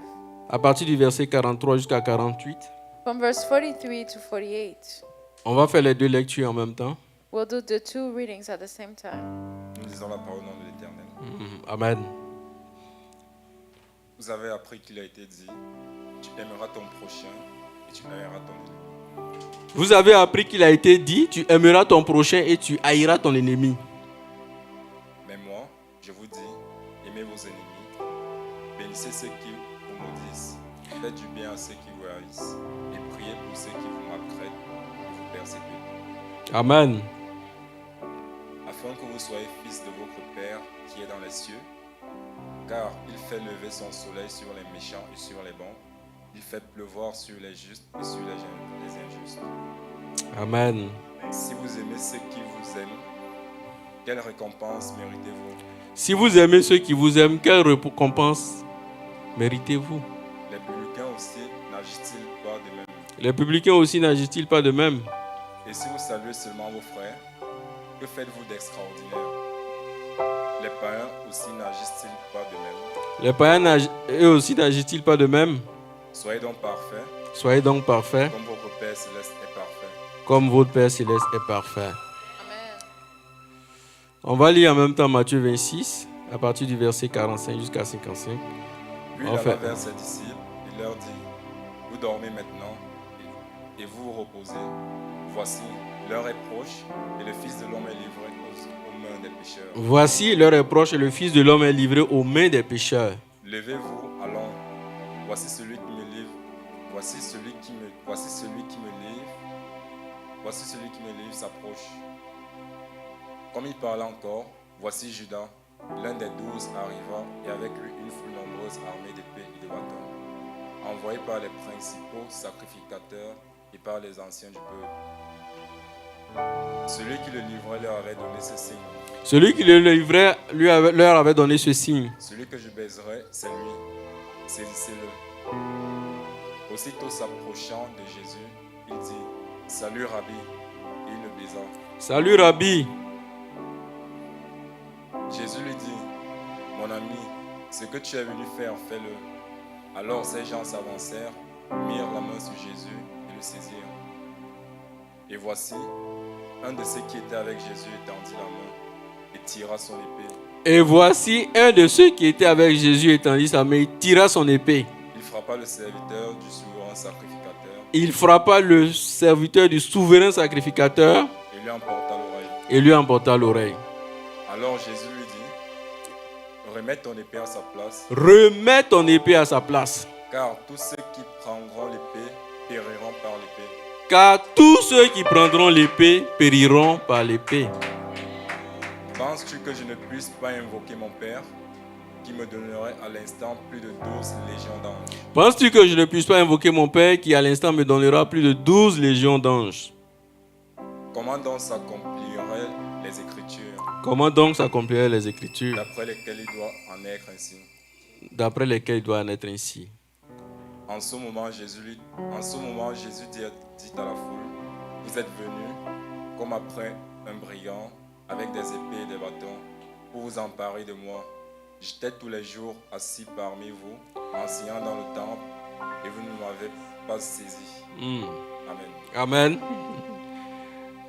à partir du verset 43 jusqu'à 48. from verse 43 to 48. On va faire les deux lectures en même temps. We'll do the two readings at the same time. Nous lisons la parole au nom de l'Éternel. Amen. Vous avez appris qu'il a été dit, tu aimeras ton prochain et tu haïras ton ennemi. Vous avez appris qu'il a été dit, tu aimeras ton prochain et tu haïras ton ennemi. Mais moi, je vous dis, aimez vos ennemis, bénissez ceux qui vous maudissent, faites du bien à ceux qui vous haïssent, et priez pour ceux qui vous maltraitent et vous persécutent, Amen. afin que vous soyez fils de votre Père qui est dans les cieux, car il fait lever son soleil sur les méchants et sur les bons, il fait pleuvoir sur les justes et sur les injustes. Amen. Si vous aimez ceux qui vous aiment, quelle récompense méritez-vous? Si vous aimez ceux qui vous aiment, quelle récompense méritez-vous? Les publicains aussi n'agissent-ils pas de même? Les publicains aussi n'agissent-ils pas de même? Et si vous saluez seulement vos frères, que faites-vous d'extraordinaire? Les païens aussi n'agissent-ils pas de même? Les païens, eux aussi, n'agissent-ils pas de même? Soyez donc parfaits, Soyez donc parfaits, comme votre Père céleste est parfait. comme votre Père céleste est parfait. Amen. On va lire en même temps Matthieu 26, à partir du verset 45 jusqu'à 55. Puis il alla vers ses disciples et leur dit, vous dormez maintenant et vous vous reposez. Voici, l'heure est proche et le Fils de l'homme est livré aux mains des pécheurs. Voici, l'heure est proche et le Fils de l'homme est livré aux mains des pécheurs. Levez-vous, allons. Voici celui qui me livre. Voici celui qui me livre. Voici celui qui me livre s'approche. Comme il parlait encore, voici Judas, l'un des 12, arriva et avec lui une foule nombreuse armée d'épées et de bâtons, envoyés par les principaux sacrificateurs et par les anciens du peuple. Celui qui le livrait leur avait donné ce signe. Celui qui le livrait leur avait donné ce signe. Celui que je baiserai, c'est lui. Saisissez-le. Aussitôt s'approchant de Jésus, il dit, salut Rabbi, et il le baisa. Salut Rabbi. Jésus lui dit, mon ami, ce que tu es venu faire, fais-le. Alors ces gens s'avancèrent, mirent la main sur Jésus et le saisirent. Et voici, un de ceux qui étaient avec Jésus étendit la main et tira son épée. Et voici un de ceux qui étaient avec Jésus étendit sa main, il tira son épée. Il frappa le serviteur du souverain sacrificateur Il frappa le serviteur du souverain sacrificateur et lui emporta l'oreille. et lui emporta l'oreille. Alors Jésus lui dit, remets ton épée à sa place, Remets ton épée à sa place, car tous ceux qui prendront l'épée périront par l'épée. car tous ceux qui prendront l'épée périront par l'épée. Penses-tu que je ne puisse pas invoquer mon Père, qui me donnerait à l'instant plus de 12 légions d'anges? Penses-tu que je ne puisse pas invoquer mon Père qui à l'instant me donnera plus de 12 légions d'anges? Comment donc s'accompliraient les Écritures, Comment donc s'accompliraient les Écritures d'après lesquelles il doit en être ainsi? d'après lesquelles il doit en être ainsi? En ce moment, Jésus dit à la foule, vous êtes venus, comme après un brigand, avec des épées et des bâtons, pour vous emparer de moi. J'étais tous les jours assis parmi vous, enseignant dans le temple, et vous ne m'avez pas saisi. Amen. Amen.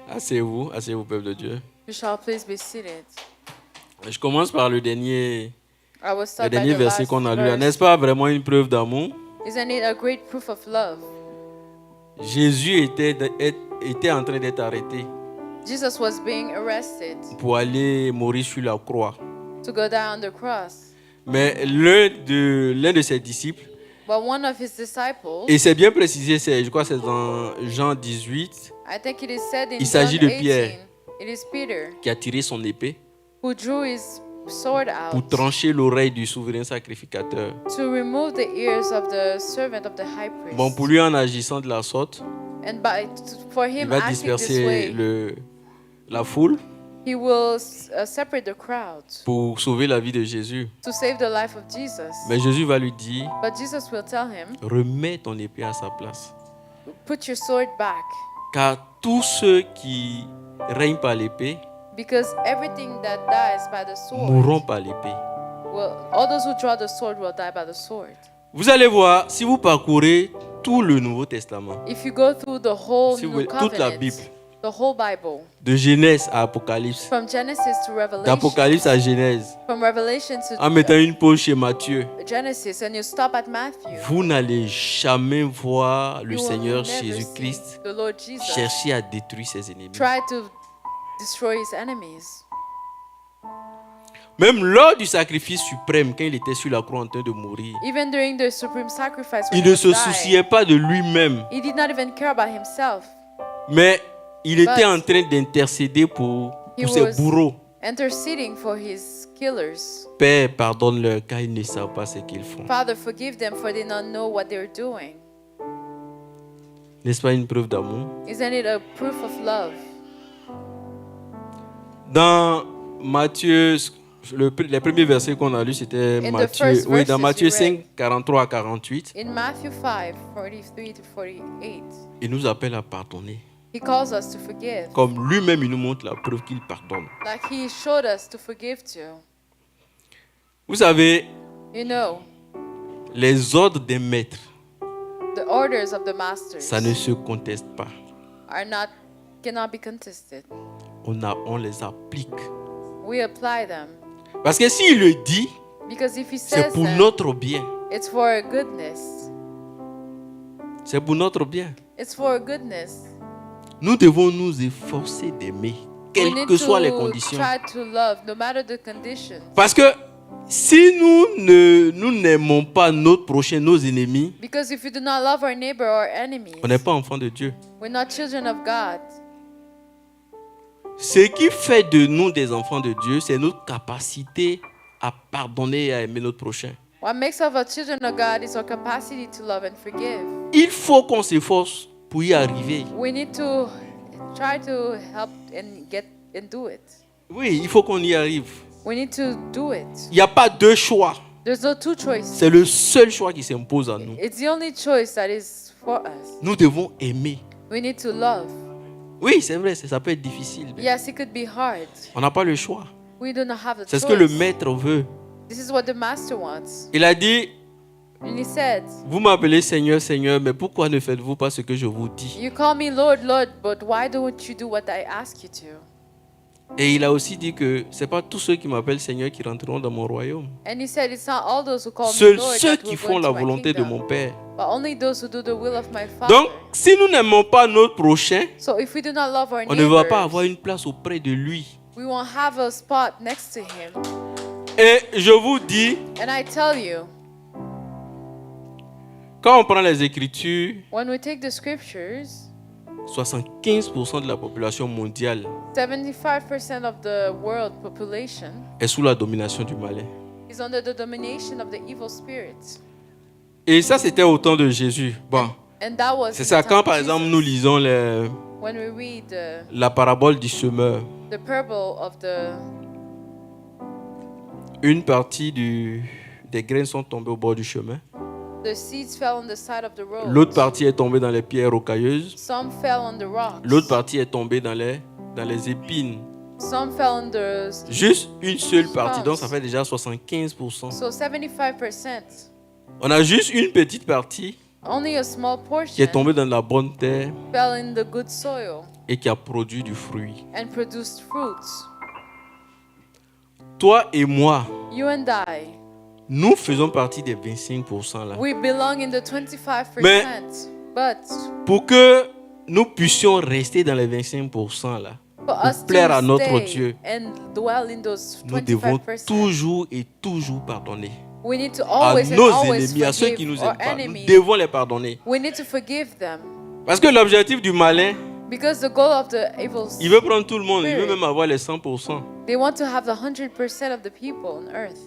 Asseyez-vous, peuple de Dieu. You shall please be seated. Je commence par le dernier Start by the verset last qu'on a lu. verse. N'est-ce pas vraiment une preuve d'amour? Isn't it a great proof of love? Jésus était en train d'être arrêté Jesus was being arrested pour aller mourir sur la croix. to go down on the cross. Mais l'un de ses disciples, But one of his disciples, et c'est bien précisé, je crois que c'est dans Jean 18, I think it is said in Il s'agit John de Pierre. 18, it is Peter qui a tiré son épée who drew his sword pour out trancher l'oreille du souverain sacrificateur. to remove the ears of the servant of the high priest. Bon, pour lui, en agissant de la sorte, And for il him va acting this disperser way, la foule he will separate the crowd pour sauver la vie de Jésus. to save the life of Jesus. Mais Jésus va lui dire, But Jesus will tell him, remets ton épée à sa place. put your sword back, Car tous ceux qui règnent par l'épée because everything that dies by the sword, mourront par l'épée. all those who draw the sword will die by the sword. Vous allez voir, si vous parcourez tout le Nouveau Testament, If you go through the whole Si vous New voulez, toute la Covenant, Bible, the whole Bible, de Genèse à Apocalypse, from Genesis to Revelation, d'Apocalypse à Genèse, from Revelation to en mettant une pause chez Matthieu, Genesis, and you stop at Matthew, vous n'allez jamais voir le you will Seigneur never Jésus-Christ see the Lord Jesus chercher à détruire ses ennemis. try to destroy his enemies. Même lors du sacrifice suprême, quand il était sur la croix en train de mourir, Even during the supreme sacrifice, when il he ne was se dying, souciait pas de lui-même, he did not even care about himself. mais il était en train d'intercéder pour He ses was bourreaux. interceding for his killers. Père, pardonne-leur car ils ne savent pas ce qu'ils font. Father, forgive them, for they don't know what they're doing. N'est-ce pas une preuve d'amour? Isn't it a proof of love? Dans Matthieu, les premiers versets qu'on a lus, c'était In the Matthieu, first oui, dans verses Matthieu we read. 5, 43 à 48. In Matthew 5, 43 to 48, Il nous appelle à pardonner. He calls us to forgive. Comme lui-même, il nous montre la preuve qu'il pardonne. Like he showed us to forgive too. Vous savez, You know, les ordres des maîtres, the orders of the masters ça ne se conteste pas. cannot be contested. On les applique. We apply them. Parce que s'il le dit, Because if he c'est says pour them, notre bien. it's for our goodness. C'est pour notre bien. It's for our goodness. Nous devons nous efforcer d'aimer, We quelles need que soient les to conditions. try to love, no matter the conditions. Parce que si nous n'aimons pas notre prochain, nos ennemis, Because if we do not love our neighbor or enemies, on n'est pas enfant de Dieu. we're not children of God. Ce qui fait de nous des enfants de Dieu, c'est notre capacité à pardonner et à aimer notre prochain. What makes us our children of God is our capacity to love and forgive. Il faut qu'on s'efforce pour y arriver. We need to try to help and do it. Oui, il faut qu'on y arrive. We need to do it. Il n'y a pas deux choix. There's no two choices. C'est le seul choix qui s'impose à nous. It's the only choice that is for us. Nous devons aimer. We need to love. Oui, c'est vrai, ça peut être difficile. Mais Yes, it could be hard. on n'a pas le choix. We do not have the C'est ce choice. que le maître veut. This is what the master wants. Il a dit, And he said, vous m'appelez Seigneur, Seigneur, mais pourquoi ne faites-vous pas ce que je vous dis? you call me Lord, Lord, but why don't you do what I ask you to? Et il a aussi dit que ce n'est pas tous ceux qui m'appellent Seigneur qui rentreront dans mon royaume. And he said, it's not all those who call me Seuls Lord ceux that qui will font go la into my volonté de kingdom, mon Père. but only those who do the will of my Father. Donc, si nous n'aimons pas notre prochain, So if we do not love our on ne va pas neighbors, avoir une place auprès de lui. we won't have a spot next to him. Et je vous dis, And I tell you, quand on prend les Écritures, when we take the scriptures, 75% de la population mondiale 75% of the world population est sous la domination du malin. is under the domination of the evil spirit. Et ça, c'était au temps de Jésus. Bon, And that was c'est in ça. the Quand, time par of exemple, Jesus. nous lisons When we read la parabole du semeur, the parable of une partie des graines sont tombées au bord du chemin. the seeds fell on the side of the road. L'autre partie est tombée dans les pierres rocailleuses. Some fell on the rocks. L'autre partie est tombée dans les épines. Some fell on the Juste une seule partie, donc ça fait déjà 75%. so 75%. On a juste une petite partie Only a small qui portion est tombée dans la bonne terre fell in the good soil et qui a produit du fruit. and produced fruits. Toi et moi, You and I, nous faisons partie des 25% là. we belong in the 25%. Mais- But Pour que nous puissions rester dans les 25% là, for us pour plaire à to notre stay Dieu, and dwell in those nous devons 25%, toujours et toujours pardonner. we need to À always and nos always ennemis, à ceux qui forgive nous our aiment pas, nous enemies. devons les pardonner. We need to forgive them Parce que l'objectif du malin, because the goal of the evil, il veut prendre tout le monde, il veut Spirit. même avoir les 100%. they want to have the 100% of the people on earth.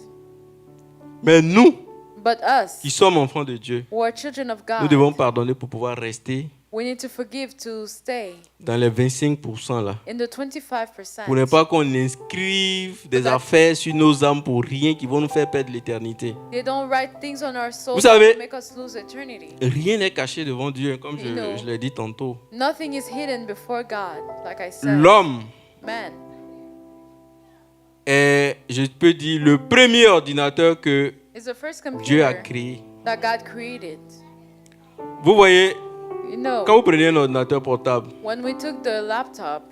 Mais nous, But us, qui sommes enfants de Dieu, who are children of nous God, devons pardonner pour pouvoir rester we need to forgive to stay dans les 25% là. in the 25%. Pour ne pas qu'on inscrive des affaires sur nos âmes pour rien qui vont nous faire perdre l'éternité. They don't write things on our souls Vous savez- to make us lose eternity. Rien n'est caché devant Dieu, comme You know. je l'ai dit tantôt. Nothing is hidden before God, like I said. L'homme Man est, je peux dire, le premier ordinateur que is the first Dieu a computer créé. that God created. Vous voyez, You know, quand vous prenez un ordinateur portable, when we took the laptop,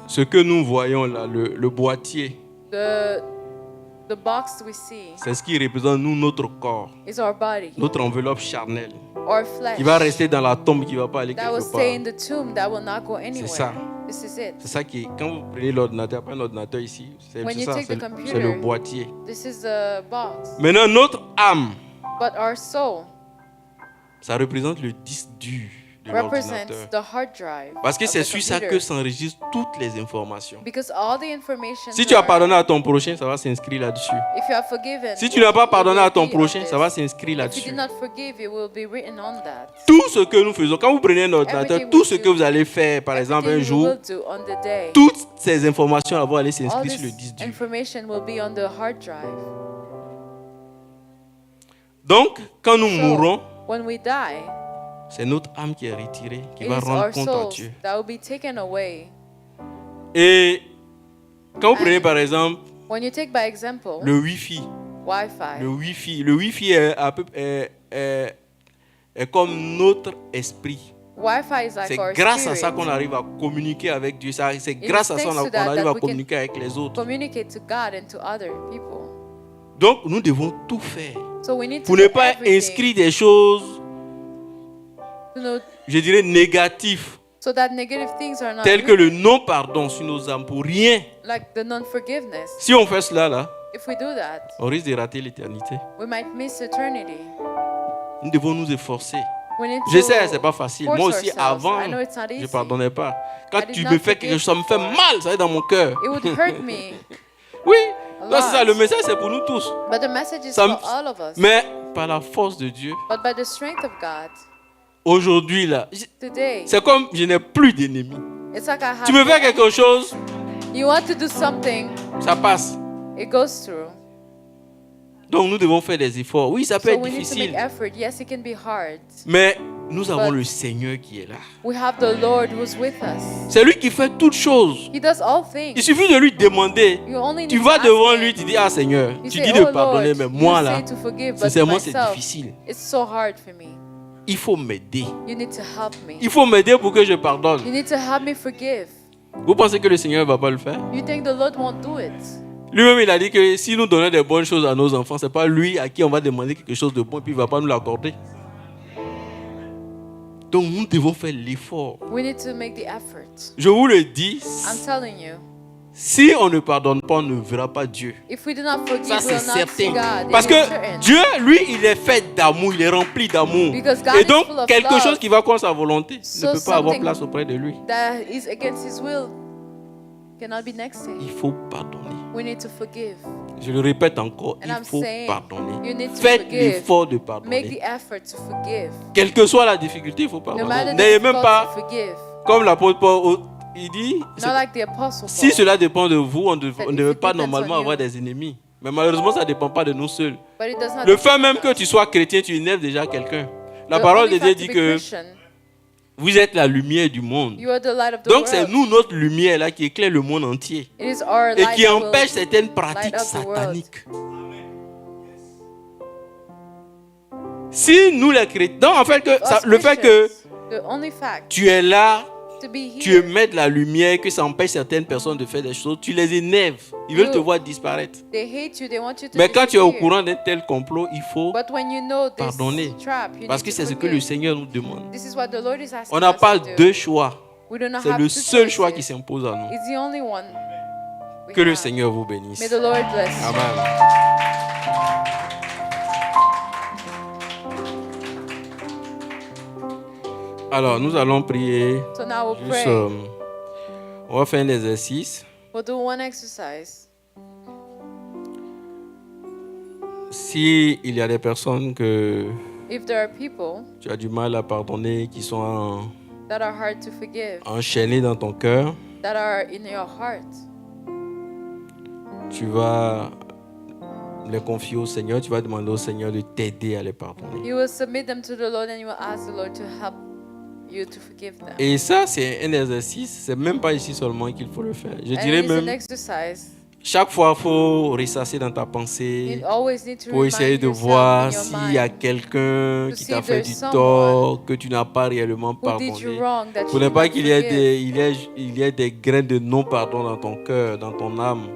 ce que nous voyons là, le boîtier, the box we see c'est ce qui représente nous, notre corps, is our body, notre enveloppe charnelle, our flesh, qui va rester dans la tombe, qui ne va pas aller that will quelque stay in part. the tomb, that will not go anywhere. ça. This is it. C'est ça qui, quand vous prenez l'ordinateur, pas un ordinateur ici, c'est When you ça, take c'est the computer, c'est le boîtier. This is the box. Maintenant, notre âme, But our soul ça représente le disque dur de represents l'ordinateur. the hard drive. Parce que of c'est the sur ça computer. que s'enregistrent toutes les informations. Because all the information. Si tu as pardonné à ton prochain, ça va s'inscrire là-dessus. If you have forgiven, Si tu n'as pas it pardonné will à ton be on prochain, this. ça va s'inscrire If you là-dessus. did not forgive, it will be written on that. Tout ce que nous faisons, quand vous prenez un ordinateur, Everything tout we ce do, que vous allez faire, par exemple un Everything we jour, will do on the day, toutes ces informations vont aller all s'inscrire sur le this disque dur. information will be on the hard drive. Donc, quand nous So, mourrons, when we die, C'est notre âme qui est retirée, qui It va is rendre our compte à souls Dieu. that will be taken away. Et quand vous prenez par exemple When you take by example, le Wi-Fi, Wi-Fi. le Wi-Fi est comme notre esprit. Wi-Fi is like C'est our grâce à ça spirit. qu'on arrive à communiquer avec Dieu. C'est It grâce is à ça thanks qu'on to that arrive that à we can communiquer avec les autres. communicate to God and to other people. Donc, nous devons tout faire So we need to pour ne do pas everything inscrire des choses, to know, je dirais, négatives, so that negative things are not telles que written, le non-pardon sur nos âmes pour rien. like the non-forgiveness. Si on fait cela, là, If we do that, on risque de rater l'éternité. we might miss eternity. Nous devons nous efforcer. We need Je to sais, c'est pas facile. force Moi aussi, ourselves. avant, I know it's not je easy. pardonnais pas. Quand I did tu not me fais quelque forgive chose, ça me fait before. mal, ça est dans mon cœur. It would hurt me. Oui, A non, c'est ça, lot. le message c'est pour nous tous. But the message is Ça me- for all of us. Mais par la force de Dieu, But by the strength of God, aujourd'hui là, today, c'est comme je n'ai plus d'ennemis. it's like I have Tu me fais quelque chose, You want to do something, ça passe. it goes through. Donc nous devons faire des efforts. Oui, ça peut So être we need to make difficile. effort. Yes, it can be hard. Mais nous avons But- le Seigneur qui est là. We have the Lord who's with us. C'est lui qui fait toutes choses. He does all Il things. suffit de lui demander. You only need Tu to vas ask devant him. lui, tu dis, ah Seigneur, You tu say, dis de "Oh pardonner, mais Lord," moi you là, say to forgive, but sincèrement c'est myself, difficile. it's so hard for me. Il faut m'aider. You need to help me. Il faut m'aider pour que je pardonne. You need to help me forgive. Vous pensez que le Seigneur ne va pas le faire? You think the Lord won't do it? Lui-même, il a dit que si nous donnons des bonnes choses à nos enfants, ce n'est pas lui à qui on va demander quelque chose de bon et puis il ne va pas nous l'accorder. Donc nous devons faire l'effort. We need to make the effort. Je vous le dis, I'm telling you, si on ne pardonne pas, on ne verra pas Dieu. if we do not forgive, Ça, we c'est will not see certain. God. Parce It is que certain. Dieu, lui, il est fait d'amour, il est rempli d'amour. Because God Et is donc, full of quelque love. chose qui va contre sa volonté So ne peut pas avoir something- place auprès de lui. That is against His will cannot be next to Il Him. faut pardonner. We need to forgive. Je le répète encore, And il I'm faut saying, pardonner. you need to Faites forgive. l'effort de Make pardonner. the effort to forgive. Quelle que soit la difficulté, il faut No pardonner. matter the N'ayez même difficulty, pas, forgive. comme l'apôtre Paul, il dit, Not like the apostle si Paul. cela dépend de vous, on ne That if devait it pas depends normalement on avoir you. des ennemis. Mais malheureusement, ça ne dépend pas de nous seuls. But it does not Le fait depend même on que us. tu sois chrétien, tu énerves déjà quelqu'un. La The parole de only Dieu fact dit to be que Christian, vous êtes la lumière du monde. you are the light of the Donc c'est world. nous, notre lumière là, qui éclaire le monde entier. It is our Et light qui that will empêche certaines light pratiques up the world. sataniques. Si nous les chrétiens, en fait, que Us le fait que Christians, the only fact tu es là, to be tu here, émets de la lumière, que ça empêche certaines personnes de faire des choses, tu les énerves. Ils veulent te voir disparaître. they hate you, they want you to Mais quand tu es au disappear. courant d'un tel complot, il faut But when you know this pardonner. trap, you Parce need que to c'est ce que le forgive. Seigneur nous demande. This is what the Lord is asking On n'a us pas to do. deux choix. We do not C'est have le two seul choix qui choices. s'impose à nous. It's the only one we Que le have. Seigneur vous bénisse. May the Lord bless you. Amen. Alors, nous allons prier. So now we'll Juste, pray. on va faire un exercice. We'll do one exercise. Si il y a des personnes que If there are people tu as du mal à pardonner, qui sont that are hard to forgive, enchaînées dans ton cœur, that are in your heart, tu vas les confier au Seigneur. Tu vas demander au Seigneur de t'aider à les pardonner. you will submit them to the Lord and you will ask the Lord to help you to forgive them. Et ça, c'est un exercice. C'est même pas ici seulement qu'il faut le faire. Je And dirais it's an même, exercise. chaque fois, il faut ressasser dans ta pensée You always need to pour essayer remind de yourself voir in your s'il y a mind quelqu'un to qui see t'a if fait there's du someone tort, que tu n'as pas réellement who did you pardonné. wrong that Pour you ne did pas not qu'il y ait forgive. il y ait des grains de non-pardon dans ton cœur, dans ton âme.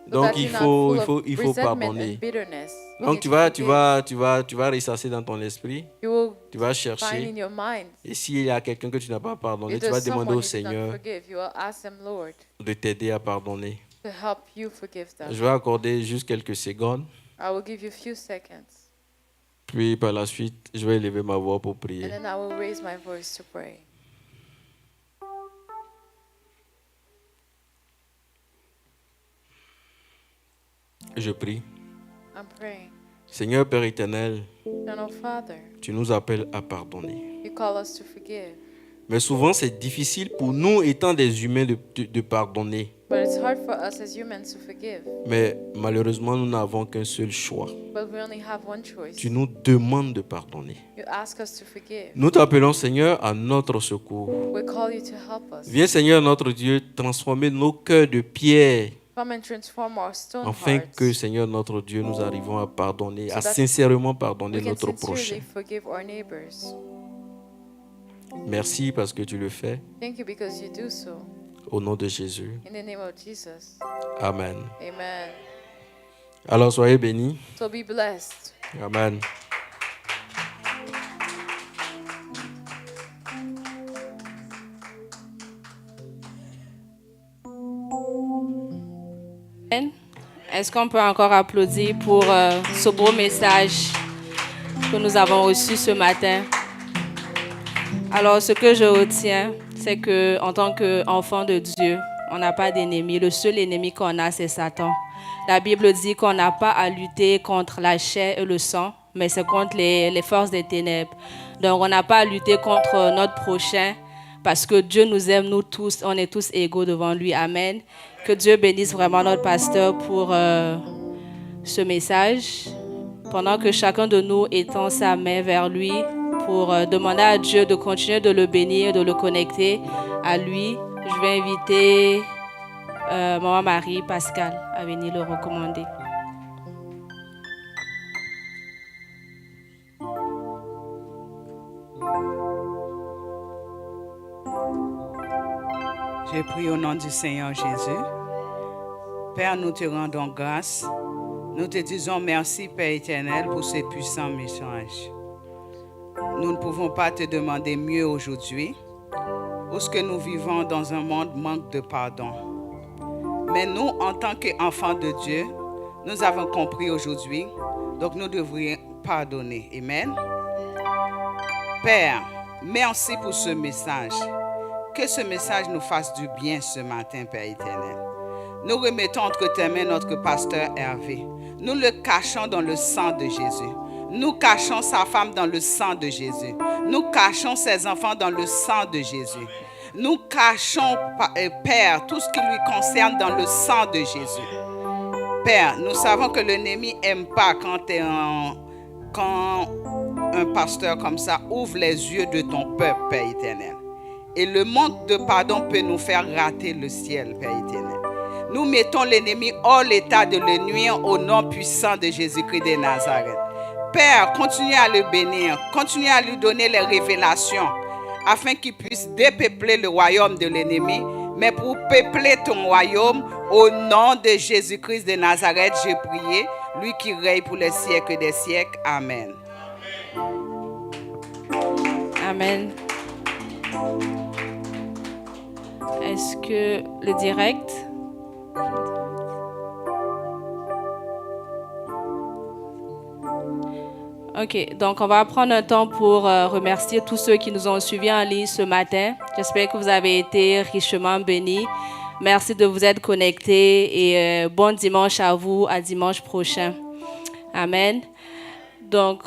So Donc that il you're not faut, full il of faut, il faut resentment pardonner. and bitterness. You Donc need tu to vas forgive. ressasser dans ton esprit, You will tu vas find in chercher. your mind. Et s'il y a quelqu'un que tu n'as pas pardonné, If tu vas there's demander someone au you did not Seigneur forgive, you will ask them, Lord, de t'aider à pardonner. to help you forgive them. Je vais accorder juste quelques secondes. I will give you a few seconds, Puis par la suite, je vais élever ma voix pour and prier. then I will raise my voice to pray. Je prie. I'm praying. Seigneur Père éternel, Eternal Father, tu nous appelles à pardonner. you call us to forgive. Mais souvent, c'est difficile pour nous, étant des humains, de pardonner. But it's hard for us as humans to forgive. Mais malheureusement, nous n'avons qu'un seul choix. But we only have one choice. Tu nous demandes de pardonner. You ask us to forgive. Nous t'appelons, Seigneur, à notre secours. We call you to help us. Viens, Seigneur, notre Dieu, transformer nos cœurs de pierre, Come and transform our stone afin hearts. que, Seigneur, notre Dieu, nous arrivons à pardonner, So à that sincèrement pardonner We can notre sincerely prochain. forgive our neighbors. Merci parce que tu le fais. Thank you because you do so. Au nom de Jésus. In the name of Jesus. Amen. Amen. Alors, soyez bénis. So be blessed. Amen. Est-ce qu'on peut encore applaudir pour ce beau message que nous avons reçu ce matin? Alors, ce que je retiens, c'est que en tant qu'enfant de Dieu, on n'a pas d'ennemi. Le seul ennemi qu'on a, c'est Satan. La Bible dit qu'on n'a pas à lutter contre la chair et le sang, mais c'est contre les forces des ténèbres. Donc, on n'a pas à lutter contre notre prochain, parce que Dieu nous aime, nous tous, on est tous égaux devant lui. Amen. Que Dieu bénisse vraiment notre pasteur pour ce message. Pendant que chacun de nous étend sa main vers lui pour demander à Dieu de continuer de le bénir, de le connecter à lui, je vais inviter Maman Marie Pascal à venir le recommander. Je prie au nom du Seigneur Jésus. Père, nous te rendons grâce. Nous te disons merci, Père éternel, pour ce puissant message. Nous ne pouvons pas te demander mieux aujourd'hui, parce que nous vivons dans un monde manque de pardon. Mais nous, en tant qu'enfants de Dieu, nous avons compris aujourd'hui, donc nous devrions pardonner. Amen. Père, merci pour ce message. Que ce message nous fasse du bien ce matin, Père éternel. Nous remettons entre tes mains notre pasteur Hervé. Nous le cachons dans le sang de Jésus. Nous cachons sa femme dans le sang de Jésus. Nous cachons ses enfants dans le sang de Jésus. Nous cachons, Père, tout ce qui lui concerne dans le sang de Jésus. Père, nous savons que l'ennemi n'aime pas quand un pasteur comme ça ouvre les yeux de ton peuple, Père éternel. Et le manque de pardon peut nous faire rater le ciel, Père éternel. Nous mettons l'ennemi hors l'état de le nuire au nom puissant de Jésus-Christ de Nazareth. Père, continue à le bénir, continue à lui donner les révélations afin qu'il puisse dépeupler le royaume de l'ennemi, mais pour peupler ton royaume, au nom de Jésus-Christ de Nazareth, j'ai prié, lui qui règne pour les siècles des siècles. Amen. Amen. Est-ce que le direct? Ok, donc on va prendre un temps pour remercier tous ceux qui nous ont suivis en ligne ce matin. J'espère que vous avez été richement bénis. Merci de vous être connectés et bon dimanche à vous, à dimanche prochain. Amen. Donc,